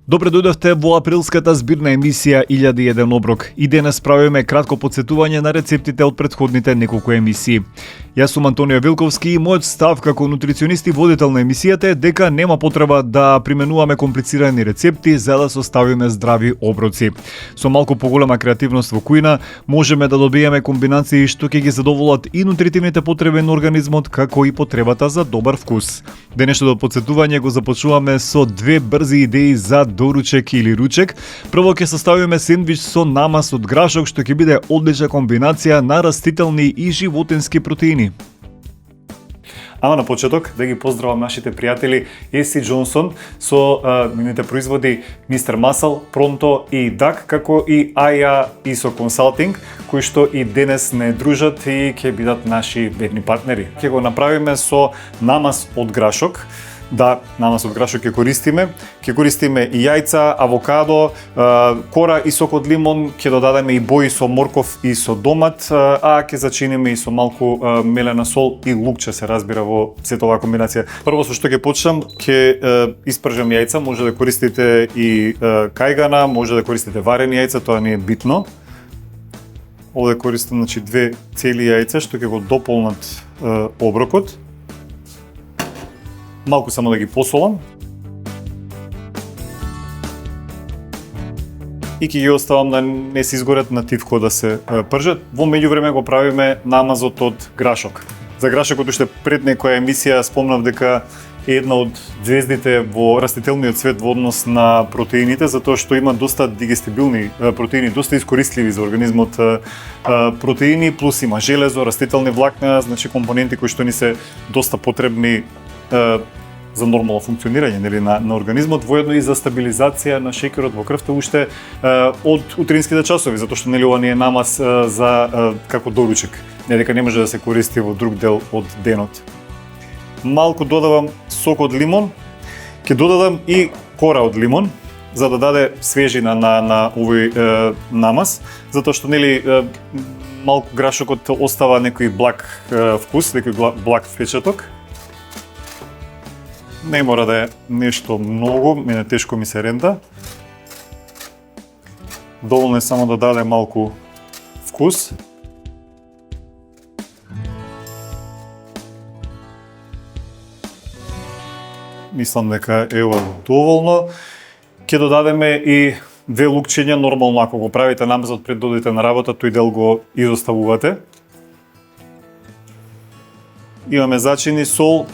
Добре дојдовте во априлската збирна емисија 1001 оброк. И денес правиме кратко потсетување на рецептите од претходните неколку емисии. Јас сум Антонио Вилковски и мојот став како нутриционист и водител на емисијата е дека нема потреба да применуваме комплицирани рецепти за да составиме здрави оброци. Со малку поголема креативност во кујна можеме да добиеме комбинации што ќе ги задоволат и нутритивните потреби на организмот, како и потребата за добар вкус. Денешното потсетување го започнуваме со две брзи идеи за доручек или ручек. Прво ќе составиме сендвич со намаз од грашок што ќе биде одлична комбинација на растителни и животински протеини. Ама на почеток да ги поздравам нашите пријатели Еси Джонсон со нивните производи Мистер Масал, Пронто и Дак, како и Аја Исо Консалтинг, кои што и денес не дружат и ќе бидат наши верни партнери. Ќе го направиме со намаз од грашок. Да, намаз од грашок ќе користиме и јајца, авокадо, кора и сок од лимон, ќе додадеме и бои со морков и со домат, а ќе зачиниме и со малку мелена сол и лукче, се разбира во сета оваа комбинација. Прво со што ќе почнам, ќе испржам јајца, може да користите и кајгана, може да користите варени јајца, тоа не е битно. Овде користам две цели јајца што ќе го дополнат оброкот. Малку само да ги посолам. И ќе ги оставам да не се изгорат на тивко да се пржат. Во меѓувреме го правиме намазот од грашок. За грашокот уште пред некоја емисија спомнав дека е една од звездите во растителниот свет во однос на протеините, затоа што има доста дигестибилни протеини, доста искористливи за организмот протеини, плюс има железо, растителни влакна, значи компоненти кои што ни се доста потребни за нормално функционирање на организмот, воедно и за стабилизација на шеќерот во крвта уште од утринските часови, затоа што ова не е намаз за како доручек, не дека не може да се користи во друг дел од денот. Малку додавам сок од лимон, ќе додадам и кора од лимон, за да даде свежина на овој намаз, затоа што малку грашокот остава некој благ вкус, некој благ впечаток. Не мора да е нешто многу, мене тешко ми се ренда. Доволно е само да даде малку вкус. Мислам дека е ова доволно. Ќе додадеме и две лукчиња, нормално ако го правите намазот пред да одите на работа, тој дел го изоставувате. Имаме зачини, сол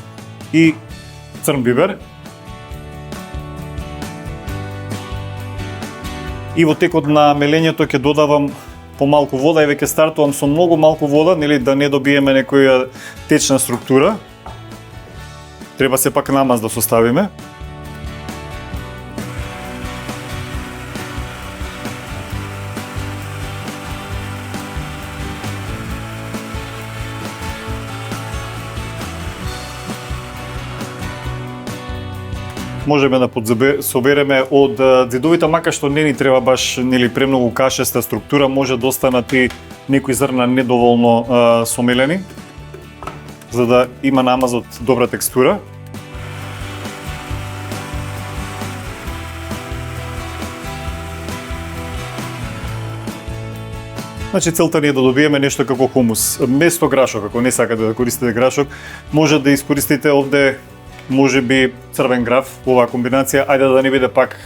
и црн бибер. И во текот на мелењето ќе додавам помалку вода и веќе стартувам со многу малку вода, да не добиеме некоја течна структура. Треба сепак намаз да составиме. Можеме да собереме од ѕидовите, мака што не ни треба баш премногу кашеста структура, може да останат и некои зрна недоволно сомелени, за да има намазот добра текстура. Значи целта ни е да добиеме нешто како хумус. Место грашок, ако не сакате да користите грашок, може да искористите овде може би црвен граф во оваа комбинација, ајде да не биде пак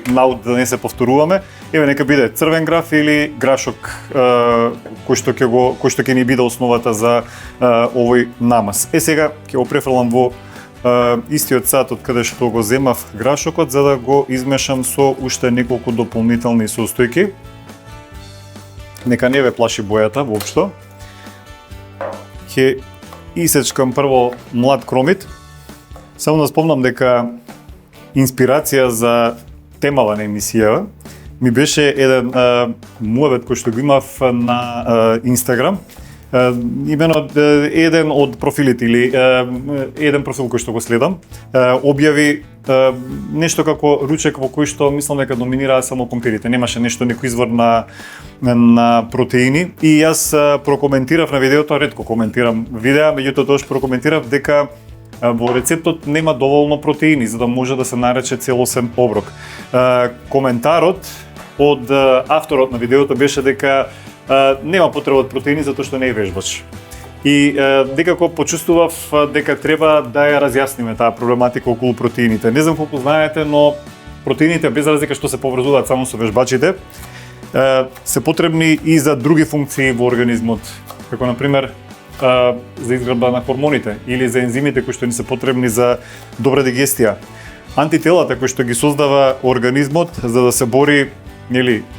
наут да не се повторуваме. Еве нека биде црвен граф или грашок кој што ќе ни биде основата за овој намаз. Сега ќе го префрлам во истиот сат од каде што го земав грашокот, за да го измешам со уште неколку дополнителни состојки. Нека не ве плаши бојата воопшто. Ќе исечкам прво млад кромит. Само да спомнам дека инспирација за темава на емисија ми беше еден муабет кој што го имав на Инстаграм. Имено еден од профилите или еден профил кој што го следам објави нешто како ручек во кој што мислам дека доминираа само компирите, немаше нешто, некој извор на протеини и јас прокоментирав на видеото, ретко коментирам видеа, меѓутоа тоа што прокоментирав дека во рецептот нема доволно протеини за да може да се нарече целосен оброк. Коментарот од авторот на видеото беше дека нема потреба од протеини затоа што не е вежбач. И некако почувствував дека треба да ја разјасниме таа проблематика околу протеините. Не знам колку знаете, но протеините без разлика што се поврзуваат само со вежбачите, се потребни и за други функции во организмот, како на пример за изградба на хормоните или за ензимите кои што ни се потребни за добра дигестија. Антителата кои што ги создава организмот за да се бори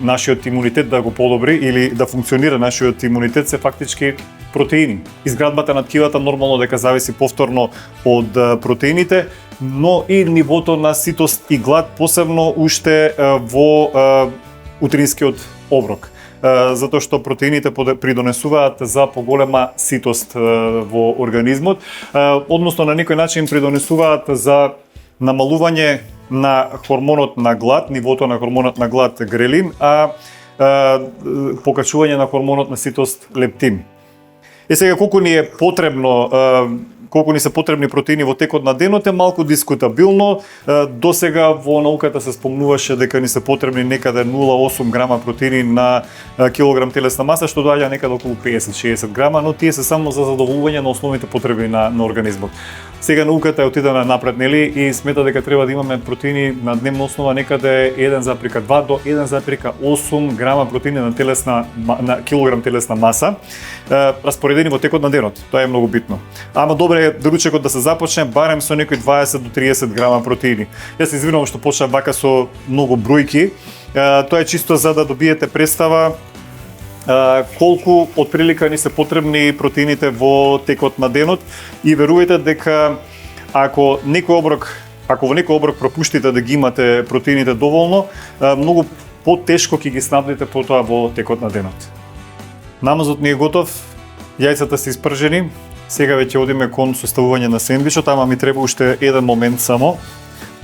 нашиот имунитет да го подобри или да функционира нашиот имунитет се фактички протеини. Изградбата на ткивата нормално дека зависи повторно од протеините, но и нивото на ситост и глад, посебно уште во утринскиот оброк. Затоа што протеините придонесуваат за поголема ситост во организмот, односно на некој начин придонесуваат за намалување на хормонот на глад, нивото на хормонот на глад грелин, а покачување на хормонот на ситост лептин. Сега колку ни е потребно, колку ни се потребни протеини во текот на денот е малку дискутабилно. Досега во науката се спомнуваше дека ни се потребни некаде 0,8 грама протеини на килограм телесна маса, што доаѓа некаде околу 50-60 грама, но тие се само за задоволување на основните потреби на организмот. Сега науката е отидена напред, нели, и смета дека треба да имаме протеини на дневна основа некаде 1,2 до 1,8 грама протеини на килограм телесна маса, распоредени во текот на денот. Тоа е многу битно. Ама добре е ручекот да се започне барем со некои 20 до 30 грама протеини. Јас се извинувам што почнав вака со многу бројки. Тоа е чисто за да добиете представа колку отприлика ни се потребни протеините во текот на денот и верувајте дека ако во некој оброк пропуштите да ги имате протеините доволно, многу потешко ќе ги снабдите потоа во текот на денот. Намазот ни е готов, јајцата се испржени, сега веќе одиме кон составување на сендвичот, ама ми треба уште еден момент само.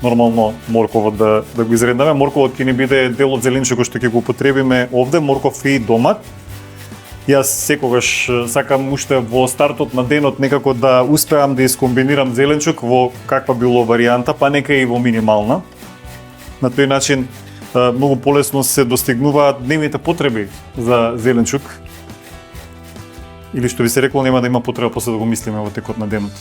Нормално морковот да го изреднаме. Морковот ќе ни биде дел од зеленчукот што ќе го употребиме овде, морков и домат. Јас секогаш сакам уште во стартот на денот некако да успеам да искомбинирам зеленчук во каква било варијанта, па нека и во минимална. На тој начин многу полесно се достигнуваат дневните потреби за зеленчук. Или што ви се рекло, нема да има потреба после да го мислиме во текот на денот.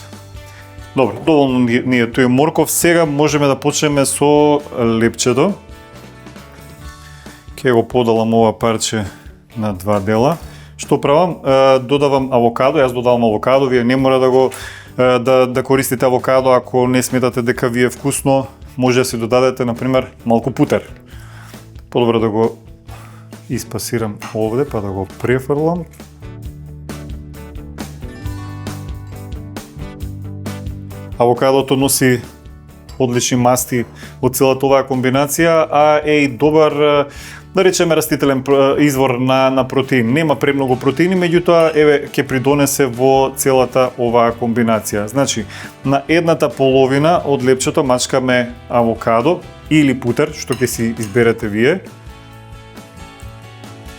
Добро, доволно ни е тој морков. Сега можеме да почнеме со лепчето. Ќе го поделам ова парче на два дела. Што правам? Додавам авокадо, јас додавам авокадо, вие не мора да користите авокадо ако не сметате дека ви е вкусно, може да си додадете например малку путер. Подобро да го испасирам овде, па да го префрлам. Авокадото носи одлични масти од целата оваа комбинација, а е и добар, да речеме, растителен извор на протеин. Нема премногу протеини, меѓутоа еве ќе придонесе во целата оваа комбинација. Значи, на едната половина од лепчето мачкаме авокадо или путер, што ќе си изберете вие.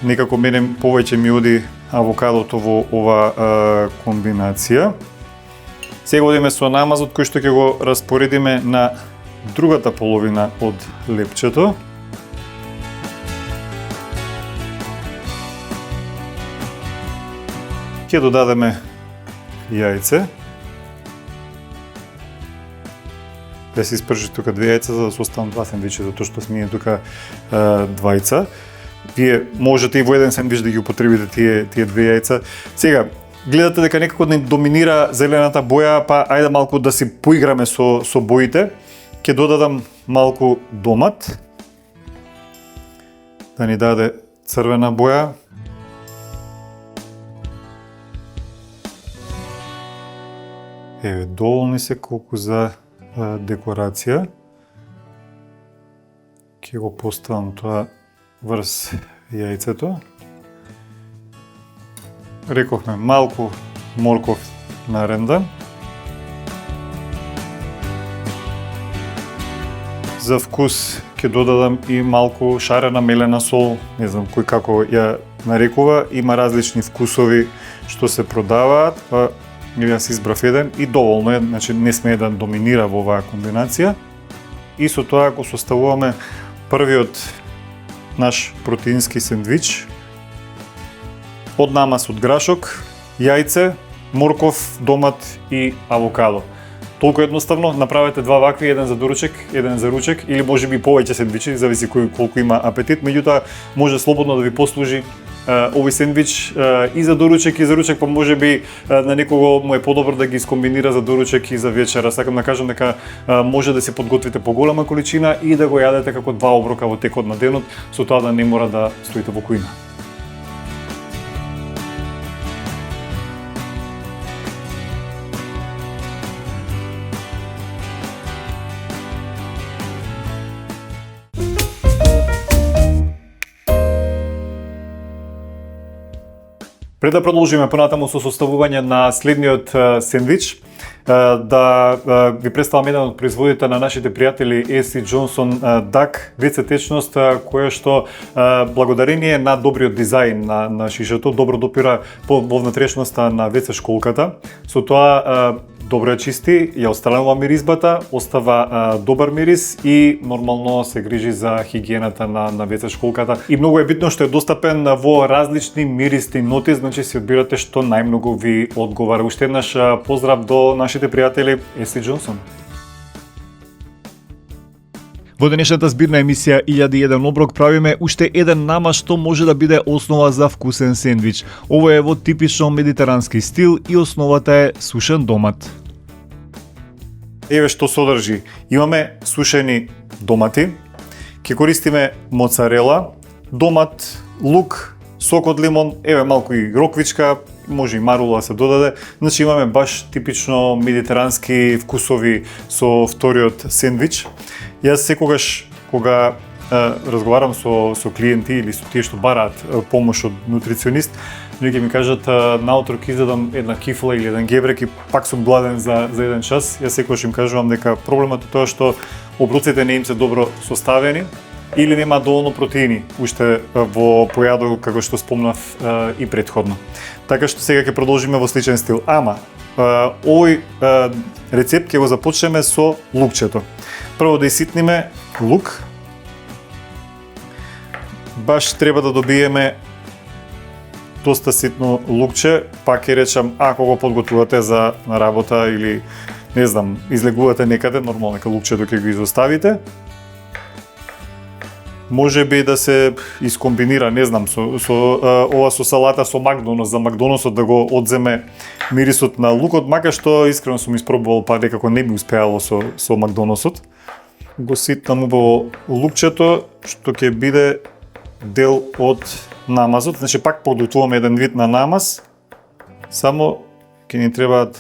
Некако мене повеќе ми оди авокадото во оваа комбинација. Сега одиме со намазот кој што ќе го распоредиме на другата половина од лепчето. Ќе додадеме јајце. Да се испржи тука 2 јајца за да се останат 2 сендвичи, затоа што сме тука двајца. Вие можете и во еден сендвич да ги употребите тие 2 јајца. Сега гледате дека некако не доминира зелената боја, па ајде малку да си поиграме со боите. Ќе додадам малку домат, да ни даде црвена боја. Еве, доволни се колку за декорација. Ќе го поставам тоа врз јајцето. Рековме малку морков нарендан. За вкус ќе додадам и малку шарена мелена сол, не знам кој како ја нарекува, има различни вкусови што се продаваат, па или јас избрав еден и доволно е, значи не сме да доминира во оваа комбинација. И со тоа ако составуваме првиот наш протеински сендвич од намаз од грашок, јајце, морков, домат и авокадо. Толку едноставно, направете два вакви, еден за доручек, еден за ручек или можеби повеќе сендвичи, зависи колку има апетит, меѓутоа може слободно да ви послужи овој сендвич и за доручек и за ручек, па можеби на некого му е подобро да ги скомбинира за доручек и за вечера. Сакам да кажам дека може да се подготвите поголема количина и да го јадете како два оброка во текот на денот, со тоа да не мора да стоите во кујна. Пред да продолжиме понатаму со составување на следниот сендвич, да ви представам еден од производите на нашите пријатели AC Johnson Duck, WC течност која што благодарение на добриот дизајн на шишето добро допира во внатрешноста на WC школката. Со тоа добро ја чисти, ја отстранува миризбата, остава добар мирис и нормално се грижи за хигиената на WC школката. И многу е битно што е достапен во различни миристи ноти, значи си одбирате што најмногу ви одговара. Уште еднаш поздрав до нашите пријатели AC Johnson. Во денешната збирна емисија 1001 оброк правиме уште еден намаз што може да биде основа за вкусен сендвич. Ово е во типично медитерански стил и основата е сушен домат. Еве што содржи. Имаме сушени домати, ќе користиме моцарела, домат, лук, сок од лимон, еве малку и роквичка, може и марула се додаде. Значи имаме баш типично медитерански вкусови со вториот сендвич. Јас секогаш кога разговарам со клиенти или со тие што бараат помош од нутриционист, луѓе ми кажат наутро ќе изедам една кифла или еден гебрек и пак сум гладен за еден час. Јас секогаш им кажувам дека проблемот е тоа што оброците не им се добро составени или нема доволно протеини уште во појадок како што спомнав и претходно. Така што сега ќе продолжиме во сличен стил. Ама овој рецепт ќе го започнеме со лукчето. Прво да иситниме лук. Баш треба да добиеме доста ситно лукче, пак ќе речам, ако го подготвувате за на работа или не знам, излегувате некаде, нормално дека лукчето ќе го изоставите. Може би да се искомбинира, не знам, ова со салата со Макдонос, за Макдоносот да го одземе мирисот на лукот, мака што искрено сум испробувал, па некако не ми успеало со Макдоносот. Го ситнам убаво лукчето, што ќе биде дел од намазот, значи пак подготвуваме еден вид на намаз, само ќе ни требаат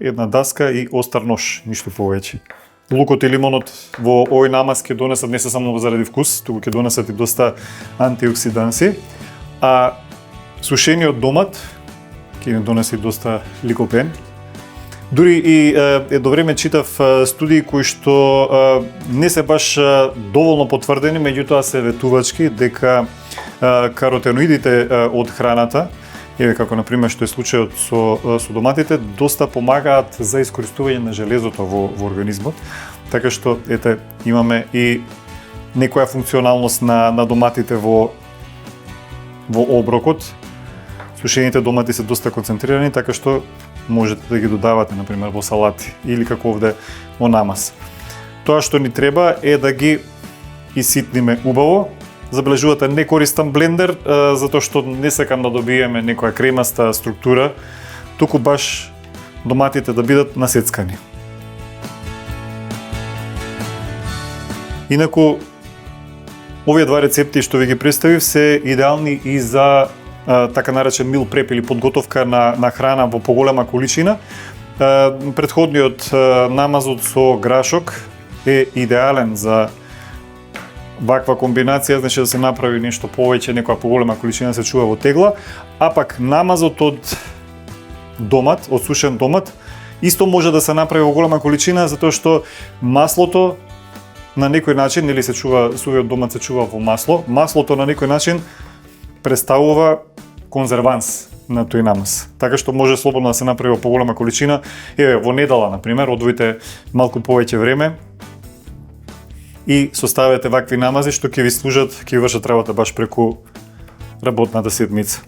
една даска и остар нож, ништо повеќе. Лукот и лимонот во овој намаз ќе донесат не се само заради вкус, туку ќе донесат и доста антиоксиданси, а сушениот домат ќе ни донесе доста ликопен. Дури и едно време читав студии кои што не се баш доволно потврдени, меѓутоа се ветувачки дека каротеноидите од храната, еве како на пример што е случајот со доматите, доста помагаат за искористување на железото во организмот. Така што ете имаме и некоја функционалност на доматите во оброкот. Сушените домати се доста концентрирани, така што можете да ги додавате на пример во салати или како овде во намаз. Тоа што ни треба е да ги иситниме убаво. Забележувате, не користам блендер, затоа што не сакам да добиеме некоја кремаста структура, туку баш доматите да бидат насецкани. Инаку, овие два рецепти што ви ги представив се идеални и за така наречен мил преп или подготовка на храна во поголема количина. Претходниот намазот со грашок е идеален за ваква комбинација, значи да се направи нешто повеќе, некоја поголема количина се чува во тегла, а пак намазот од домат, од сушен домат, исто може да се направи во голема количина, затоа што маслото на некој начин, или се чува, сувиот домат се чува во масло, маслото на некој начин представува конзерванс. на тој намаз. Така што може слободно да се направи во поголема количина. Еве, во недела, на пример, одвоите малку повеќе време и составете вакви намази што ќе ви служат, ќе ви вршат работа баш преку работната седмица.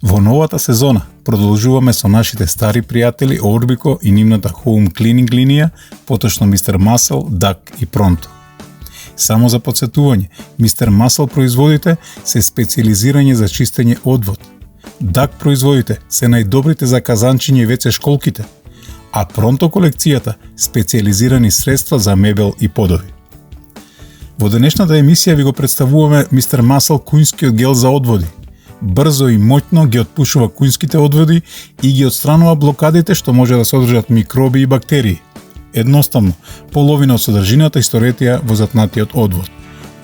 Во новата сезона продолжуваме со нашите стари пријатели Орбико и нивната Home Cleaning линија, поточно Mr. Muscle, Duck и Pronto. Само за подсетување, Mr. Muscle производите се специализирање за чистење одвод. Duck производите се најдобрите за казанчиње и веќе школките, а Pronto колекцијата специализирани средства за мебел и подови. Во денешната емисија ви го представуваме Mr. Muscle кујнскиот гел за одводи. Брзо и моќно ги отпушува кујнските одводи и ги отстранува блокадите што може да содржат микроби и бактерии. Едноставно, половина од содржината исторете ја во затнатиот одвод.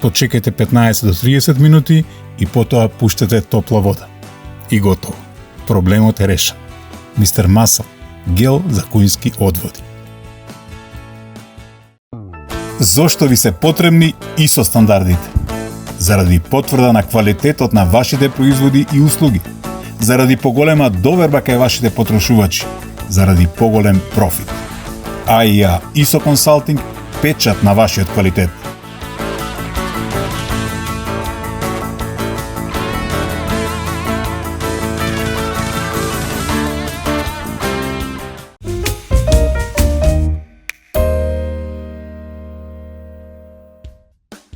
Почекајте 15 до 30 минути и потоа пуштете топла вода. И готово. Проблемот е решен. Mr. Muscle, гел за кујнски одводи. Зошто ви се потребни ISO стандардите? Заради потврда на квалитетот на вашите производи и услуги, заради поголема доверба кај вашите потрошувачи, заради поголем профит. AIA ISO Consulting, печат на вашиот квалитет.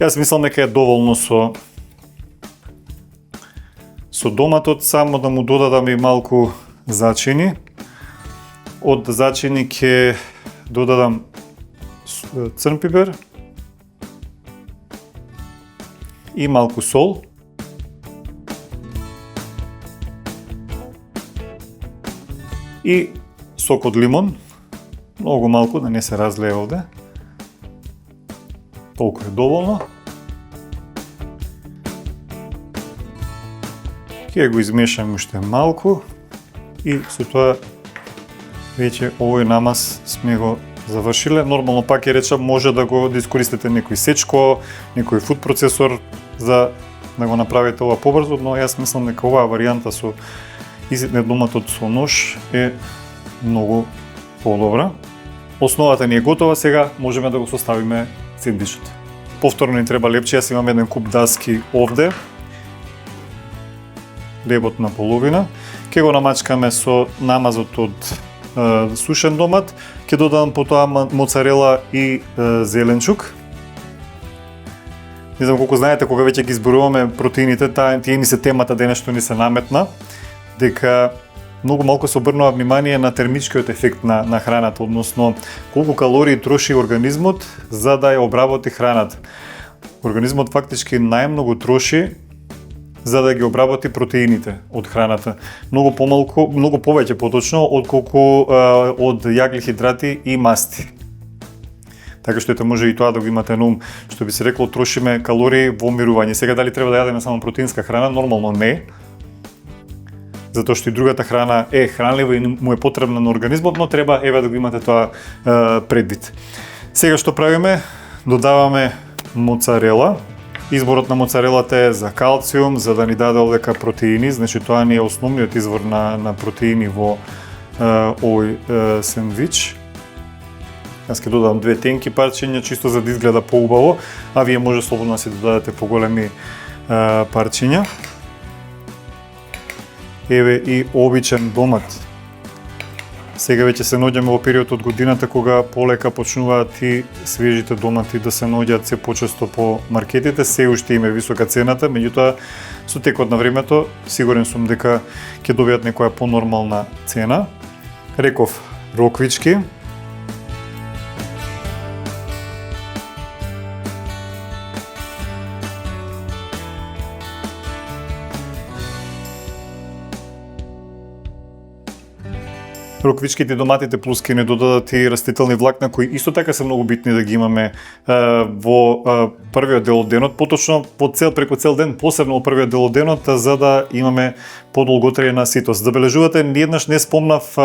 Јас мислам дека е доволно со доматот, само да му додадам и малку зачини. Од зачини ќе додадам црн пипер и малку сол. И сок од лимон, многу малку, да не се разлее овде. Толку е доволно. Ќе го измешам уште малку и со тоа веќе овој намаз сме го завршиле. Нормално пак ќе речам, може да го искористите некој сечко, некој фуд процесор за да го направите ова побрзо, но јас мислам дека оваа варијанта со изидне доматот со нож е многу подобра. Основата ни е готова, сега можеме да го составиме сендвичот. Повторно ни треба лепче, јас имам еден куп даски овде. Лебот на половина. Ке го намачкаме со намазот од сушен домат. Ке додадам потоа моцарела и зеленчук. Не знам колку знаете, кога веќе ги изборуваме протеините, тие ни се темата денес што ни се наметна, дека многу малку се обрнува внимание на термичкиот ефект на храната, односно колку калории троши организмот за да ја обработи храната. Организмот фактички најмногу троши за да ги обработи протеините од храната. Многу повеќе поточно отколку од јаглихидрати и масти. Така што ете може и тоа да го имате на ум, што би се рекло трошиме калории во мирување. Сега дали треба да јадеме само протеинска храна? Нормално не. Затоа што и другата храна е хранлива и му е потребна на организмот, но треба да го имате тоа предвид. Сега што правиме? Додаваме моцарела. Изборот на моцарелата е за калциум, за да ни даде овдека протеини, значи тоа ни е основниот извор на протеини во овој сендвич. Јас ќе додадам 2 тенки парчиња, чисто за да изгледа поубаво, а вие може слободно да си додадете поголеми парчиња. Еве и обичен домат. Сега веќе се наоѓаме во период од годината кога полека почнуваат и свежите домати да се наоѓаат се почесто по маркетите, се уште им е висока цената, меѓутоа со текот на времето сигурен сум дека ќе добијат некоја понормална цена. Реков роквички. Роквичките, доматите плюс ке не додадат и растителни влакна кои исто така се многу битни да ги имаме во првиот дел од денот, поточно преку цел ден, посебно во првиот дел од денот, за да имаме подолготрајна ситост. Забележувате, ниеднаш не спомнав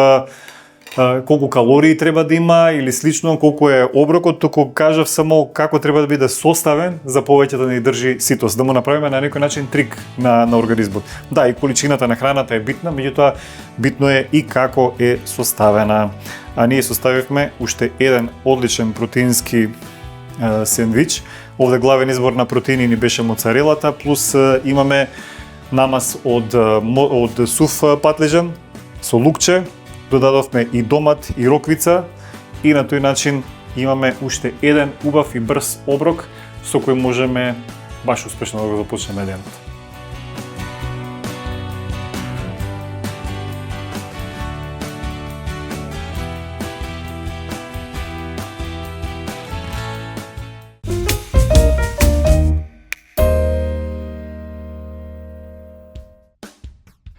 колку калории треба да има или слично, колку е оброкот, туку кажав само како треба да биде составен за повеќе да не држи ситост, да му направиме на некој начин трик на организмот. Да, и количината на храната е битна, меѓутоа битно е и како е составена. А ние составивме уште еден одличен протеински сендвич. Овде главен избор на протеини ни беше моцарелата, плюс имаме намаз од сув патлежан со лукче, додадовме и домат и роквица и на тој начин имаме уште еден убав и брз оброк со кој можеме баш успешно да го започнеме денот.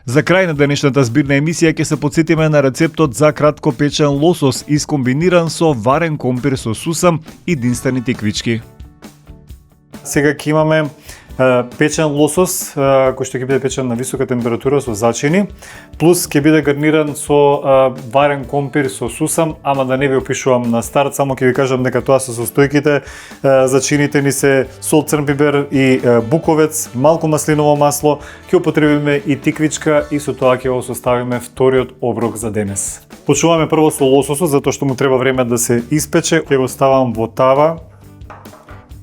За крај на денешната збирна емисија ќе се потсетиме на рецептот за кратко печен лосос искомбиниран со варен компир со сусам и динстани тиквички. Сега ќе имаме печен лосос, кој што ќе биде печен на висока температура со зачини, плюс ќе биде гарниран со варен компир со сусам, ама да не ви опишувам на старт, само ќе ви кажам дека тоа се состојките. Зачините ни се сол, црн пипер и буковец, малку маслиново масло, ќе употребиме и тиквичка и со тоа ќе го составиме вториот оброк за денес. Почнуваме прво со лососот, затоа што му треба време да се испече. Ќе го ставам во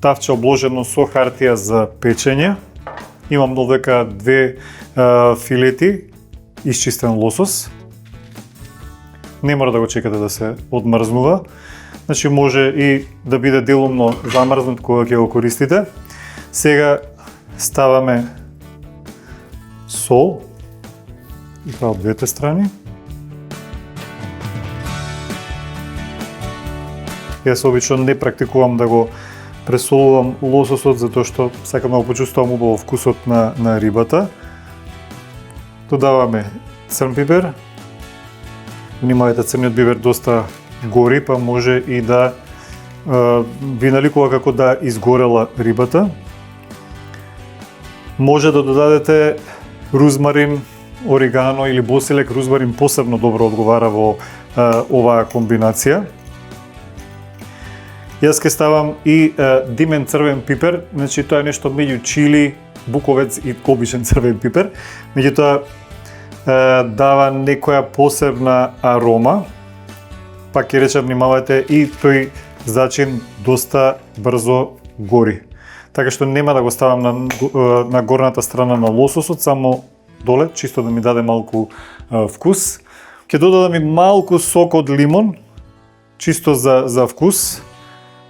тавче обложено со хартија за печење. Имам довека 2 филети исчистен лосос. Не мора да го чекате да се одмрзнува. Значи може и да биде делумно замрзнат кога ќе го користите. Сега ставаме сол и тоа од двете страни. Јас обично не практикувам да го пресолувам лососот затоа што сакам да го почувствувам убаво вкусот на рибата. Додаваме црн пипер. Внимавајте, црниот пипер доста гори, па може и да ви наликува како да изгорела рибата. Може да додадете рузмарин, орегано или босилек. Рузмарин посебно добро одговара во оваа комбинација. Јас ке ставам и димен црвен пипер, значи тоа е нешто меѓу чили, буковец и обичен црвен пипер, меѓутоа дава некоја посебна арома. Пак ќе речам, внимавајте, и тој зачин доста брзо гори. Така што нема да го ставам на горната страна на лососот, само доле, чисто да ми даде малку вкус. Ќе додадам и малку сок од лимон, чисто за вкус.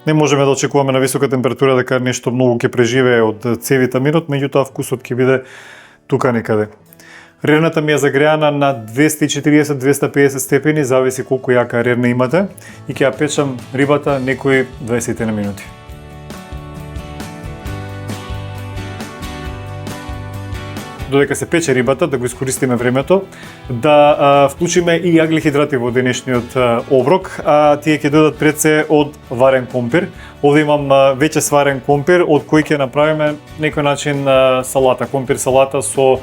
Не можеме да очекуваме на висока температура дека нешто многу ќе преживее од С витаминот, меѓутоа вкусот ќе биде тука некаде. Рерната ми е загреана на 240-250 степени, зависи колку јака рерна имате, и ќе ја печам рибата некои 20 на минути. Додека се пече рибата, да го искористиме времето, да вклучиме и јаглихидрати во денешниот оброк, а тие ќе додат пред се од варен компир. Овде имам веќе сварен компир, од кој ќе направиме некој начин салата, компир салата со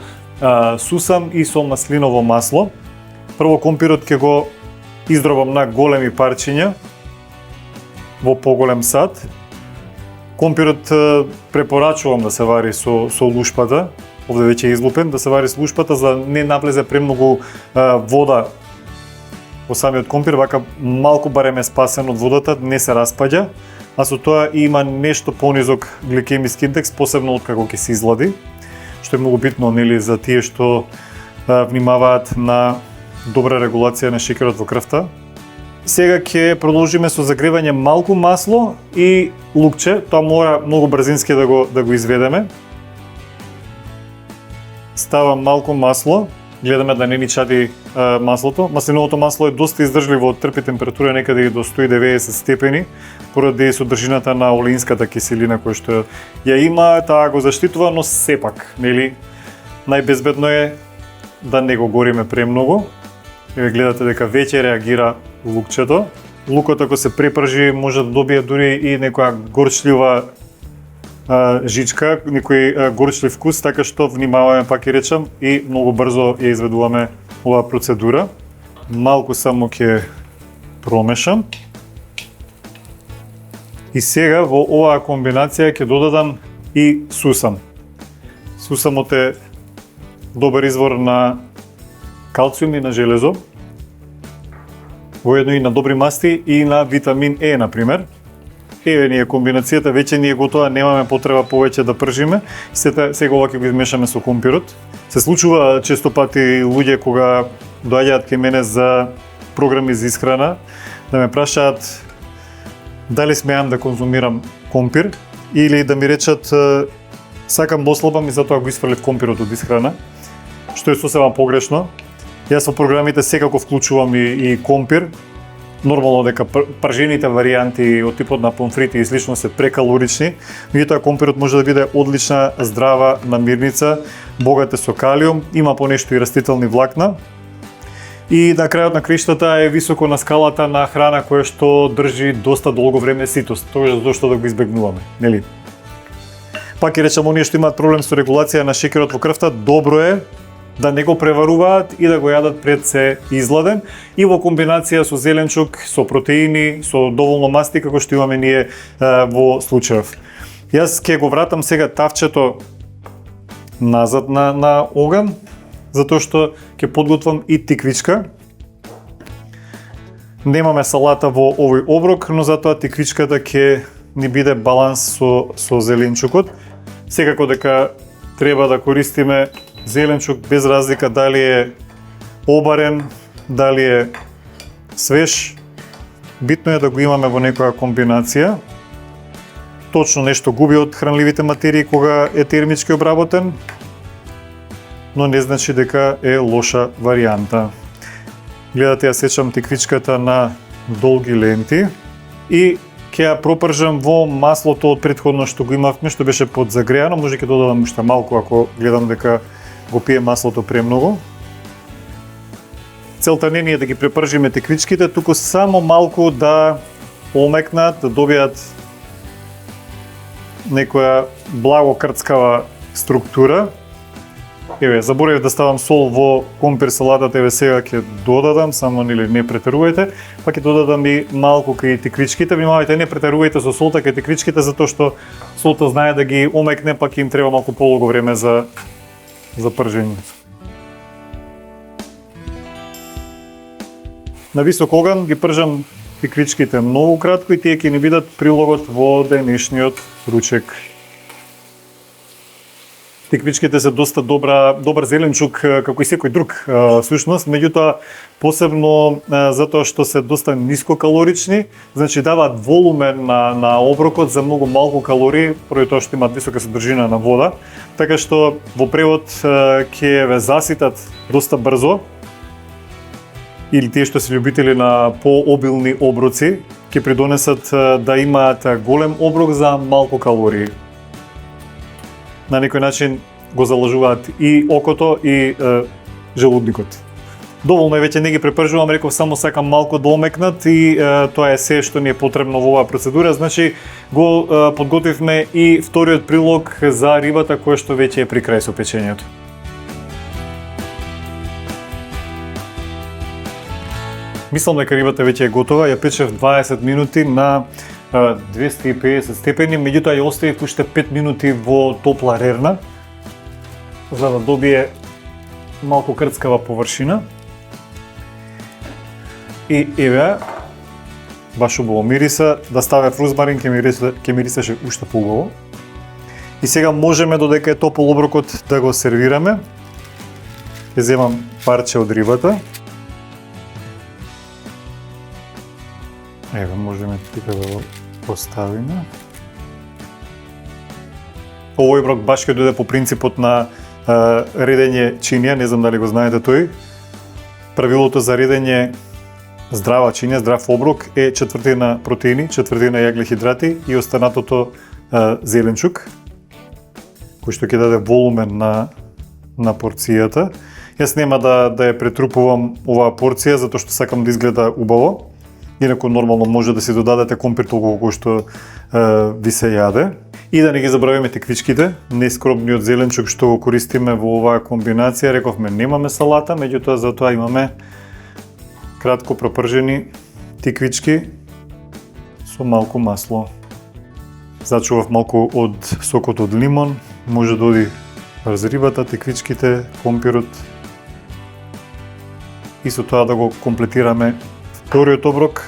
сусам и со маслиново масло. Прво компирот ќе го издробам на големи парчиња во поголем сад. Компирот препорачувам да се вари со лушпата. Овде веќе е излупен, да се вари с лушпата за не навлезе премногу вода во самиот компир, вака малку барем е спасен од водата, не се распаѓа, а со тоа има нешто понизок гликемиски индекс, посебно откако ќе се излади, што е многу битно, нели, за тие што внимаваат на добра регулација на шеќерот во крвта. Сега ќе продолжиме со загревање малку масло и лукче, тоа мора многу брзински да го изведеме. Ставам малку масло, гледаме да не ни чади маслото. Маслиновото масло е доста издржливо, трпи температура некаде до 190 степени, поради содржината на олеинската киселина која што ја има, таа го заштитува, но сепак, нели, најбезбедно е да не го гориме премногу. Гледате дека веќе реагира лукчето. Лукот ако се препржи може да добие дури и некоја горчлива жичка, некој горчлив вкус, така што внимаваме, пак и речам, и многу брзо ја изведуваме оваа процедура. малку само ќе промешам. И сега во оваа комбинација ќе додадам и сусам. Сусамот е добар извор на калциум и на железо, воедно и на добри масти и на витамин Е, например. Еве ни е комбинацијата, веќе ни е готова, немаме потреба повеќе да пржиме. Сега ова ќе го измешаме со компирот. Се случува често пати луѓе кога доаѓаат кај мене за програми за исхрана, да ме прашаат дали смеам да конзумирам компир или да ми речат сакам да ослабам и затоа го исфрлив компирот од исхрана, што е сосема погрешно. Јас во програмите секако вклучувам и компир. Нормално дека пржените варијанти од типот на помфрити и слично се прекалорични, меѓутоа компирот може да биде одлична здрава намирница, богат е со калиум, има понешто и растителни влакна. И на крајот на криштата е високо на скалата на храна која што држи доста долго време ситост, тоа зашто да го избегнуваме, нели? Пак ќе речам, оние што имаат проблем со регулација на шеќерот во крвта, добро е да не го преваруваат и да го јадат пред се изладен и во комбинација со зеленчук, со протеини, со доволно масти како што имаме ние во случајов. Јас ќе го вратам сега тавчето назад на оган, затоа што ќе подготвам и тиквичка. Немаме салата во овој оброк, но затоа тиквичката ќе ни биде баланс со зеленчукот. Секако дека треба да користиме зеленчук без разлика дали е обарен, дали е свеж. Битно е да го имаме во некоја комбинација. Точно нешто губи од хранливите материи кога е термички обработен, но не значи дека е лоша варијанта. Гледате, ја сечам тиквичката на долги ленти и ќе ја пропржам во маслото од претходно што го имавме, што беше подзагреано. Може ќе додадам уште малку ако гледам дека го пие маслото премногу. Целта не е да ги препржиме тиквичките, туку само малку да омекнат, да добијат некоја благо крцкава структура. Еве, заборавив да ставам сол во компир салатата, еве сега ќе додадам, само нели не претерувајте, па ќе додадам и малку кај тиквичките. Внимавајте, не претерувајте со солта кај тиквичките, затоа што солта знае да ги омекне, па ќе им треба малку полого време за пржење. На висок оган ги пржам тиквичките многу кратко и тие ќе ни бидат прилогот во денешниот ручек. Тиквичките се доста добар зеленчук како и секој друг всушност, меѓутоа посебно затоа што се доста нискокалорични, значи даваат волумен на оброкот за многу малку калории, поради тоа што имаат висока содржина на вода, така што во превод ќе ве заситат доста брзо. Или тие што се љубители на пообилни оброци, ќе придонесат да имаат голем оброк за малку калории. На некој начин го залажуваат и окото и желудникот. Доволно е, веќе не ги препржувам, реков само сакам малку да омекнат и тоа е се што ни е потребно во оваа процедура. Значи го подготвивме и вториот прилог за рибата која што веќе е при крај со печењето. Мислам дека рибата веќе е готова, ја печев 20 минути на 250 степени, меѓутоа ја оставив уште 5 минути во топла рерна, за да добие малку крцкава површина. И еве, баш убаво мириса, да ставев рузмарин, ќе мирисаше уште поубаво. И сега можеме, додека е топол оброкот, да го сервираме. Ќе земам парче од рибата. Еве, можеме тука да го поставиме. Овој оброк баш ќе дојде по принципот на редење чинија, не знам дали го знаете тој. Правилото за редење здрава чинија, здрав оброк е четвртина протеини, четвртина јаглехидрати и останатото зеленчук, кој што ќе даде волумен на порцијата. Јас нема да ја претрупувам оваа порција затоа што сакам да изгледа убаво. Инаку нормално може да си додадете компир толку колку што ви се јаде. И да не ги забравиме тиквичките, нескромниот зеленчук што го користиме во оваа комбинација. Рековме, немаме салата, меѓутоа затоа имаме кратко пропржени тиквички со малку масло. Зачував малку од сокот од лимон, може да оди врз рибата, тиквичките, компирот. И со тоа да го комплетираме вториот оброк,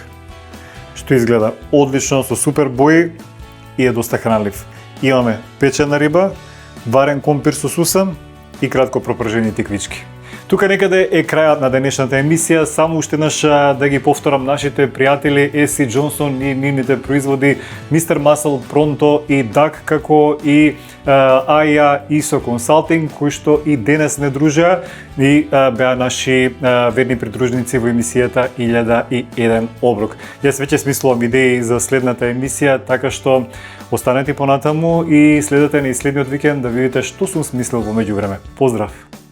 што изгледа одлично, со супер бои и е доста хранлив. Имаме печена риба, варен компир со сусан и кратко пропржени тиквички. Тука некаде е крајот на денешната емисија, само уште еднаш да ги повторам нашите пријатели Еси Джонсон и нивните производи Мистер Масл, Пронто и Дак, како и Аја Исо Консалтинг, кои што и денес не дружеа и беа наши верни придружници во емисијата 1001 оброк. Јас веќе смислувам идеи за следната емисија, така што останете понатаму и следете ни следниот викенд да видите што сум смислил во меѓувреме. Поздрав!